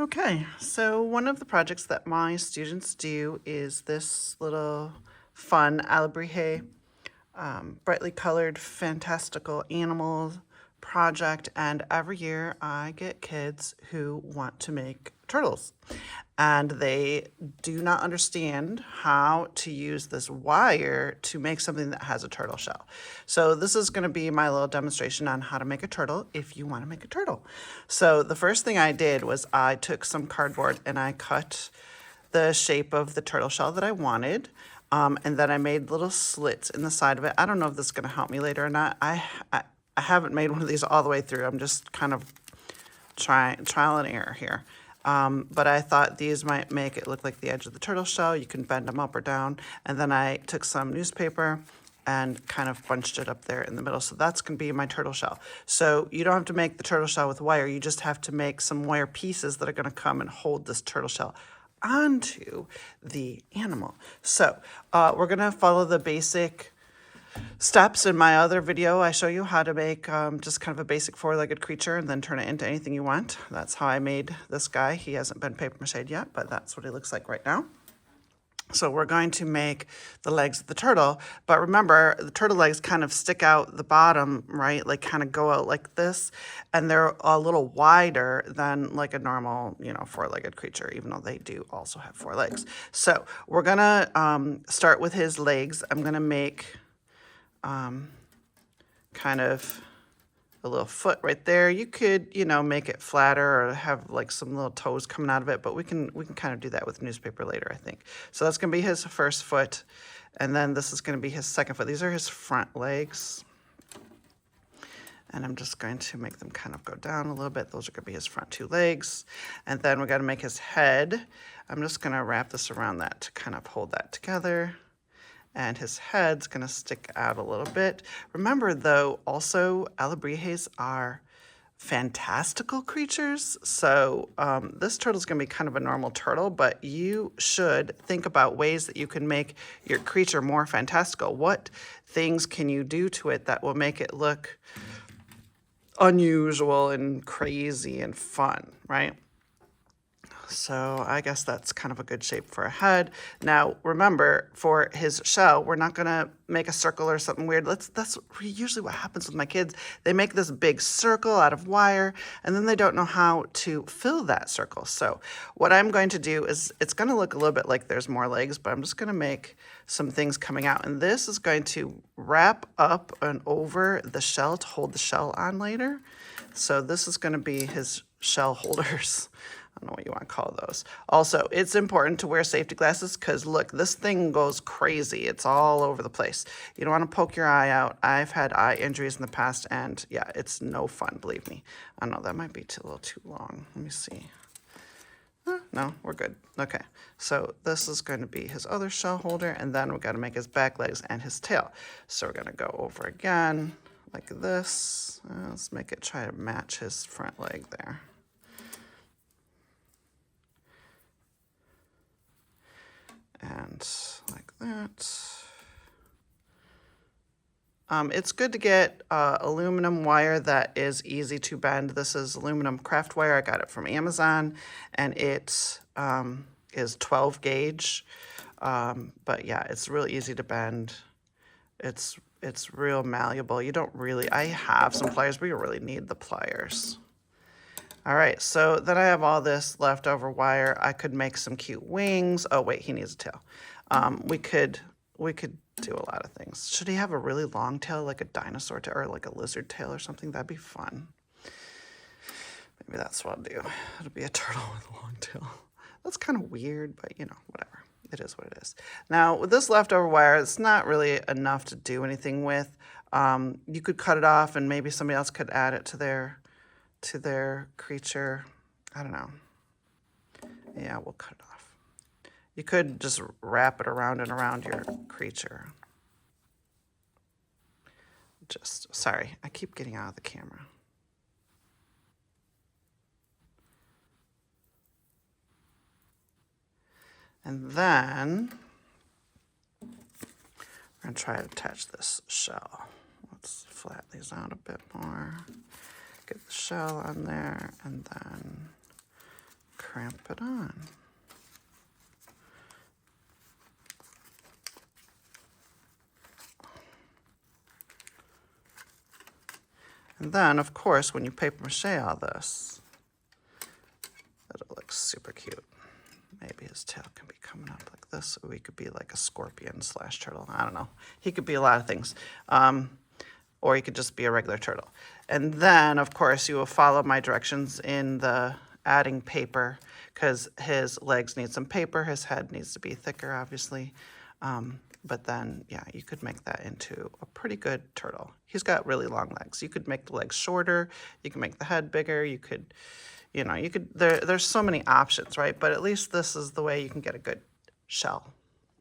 Okay, so one of the projects that my students do is this little fun Alebrije, brightly colored, fantastical animals project. And every year I get kids who want to make turtles. And they do not understand how to use this wire to make something that has a turtle shell. So this is going to be my little demonstration on how to make a turtle if you want to make a turtle. So the first thing I did was I took some cardboard and I cut the shape of the turtle shell that I wanted. And then I made little slits in the side of it. I don't know if this is going to help me later or not. I haven't made one of these all the way through. I'm just kind of trial and error here. But I thought these might make it look like the edge of the turtle shell. You can bend them up or down. And then I took some newspaper and kind of bunched it up there in the middle. So that's going to be my turtle shell. So you don't have to make the turtle shell with wire. You just have to make some wire pieces that are going to come and hold this turtle shell onto the animal. So we're going to follow the basic steps. In my other video, I show you how to make just kind of a basic four-legged creature and then turn it into anything you want. That's how I made this guy. He hasn't been paper mache'd yet, but that's what he looks like right now. So we're going to make the legs of the turtle, but remember the turtle legs kind of stick out the bottom, right? Like kind of go out like this, and they're a little wider than like a normal, four-legged creature, even though they do also have four legs. So we're gonna start with his legs. I'm gonna make kind of a little foot right there. You could, make it flatter or have like some little toes coming out of it, but we can kind of do that with newspaper later, I think. So that's going to be his first foot, and then this is going to be his second foot. These are his front legs, and I'm just going to make them kind of go down a little bit. Those are going to be his front two legs, and then we're going to make his head. I'm just going to wrap this around that to kind of hold that together. And his head's going to stick out a little bit. Remember, though, also, Alebrijes are fantastical creatures. So this turtle's going to be kind of a normal turtle, but you should think about ways that you can make your creature more fantastical. What things can you do to it that will make it look unusual and crazy and fun, right? So I guess that's kind of a good shape for a head. Now, remember, for his shell, we're not going to make a circle or something weird. That's usually what happens with my kids. They make this big circle out of wire, and then they don't know how to fill that circle. So what I'm going to do is, it's going to look a little bit like there's more legs, but I'm just going to make some things coming out. And this is going to wrap up and over the shell to hold the shell on later. So this is going to be his shell holders. I don't know what you want to call those. Also, it's important to wear safety glasses because, look, this thing goes crazy. It's all over the place. You don't want to poke your eye out. I've had eye injuries in the past, and yeah, it's no fun, believe me. I don't know, that might be a little too long. Let me see. No, we're good. Okay, so this is going to be his other shell holder, and then we're going to make his back legs and his tail. So we're going to go over again like this. Let's make it try to match his front leg there. And like that. It's good to get aluminum wire that is easy to bend. This is aluminum craft wire. I got it from Amazon, and it is 12 gauge. But yeah, it's real easy to bend. It's real malleable. You don't really, I have some pliers, but you don't really need the pliers. All right, so then I have all this leftover wire. I could make some cute wings. Oh wait, he needs a tail. We could do a lot of things. Should he have a really long tail, like a dinosaur tail or like a lizard tail or something? That'd be fun. Maybe that's what I'll do. It'll be a turtle with a long tail. That's kind of weird, but whatever. It is what it is. Now, with this leftover wire, it's not really enough to do anything with. You could cut it off and maybe somebody else could add it to their creature. I don't know. Yeah, we'll cut it off. You could just wrap it around and around your creature. Sorry, I keep getting out of the camera. And then we're going to try to attach this shell. Let's flatten these out a bit more. Get the shell on there and then cramp it on. And then, of course, when you paper mache all this, it'll look super cute. Maybe his tail can be coming up like this, or he could be like a scorpion / turtle. I don't know. He could be a lot of things. Or he could just be a regular turtle. And then, of course, you will follow my directions in the adding paper, because his legs need some paper. His head needs to be thicker, obviously. But then, yeah, you could make that into a pretty good turtle. He's got really long legs. You could make the legs shorter. You can make the head bigger. You could, there's so many options, right? But at least this is the way you can get a good shell.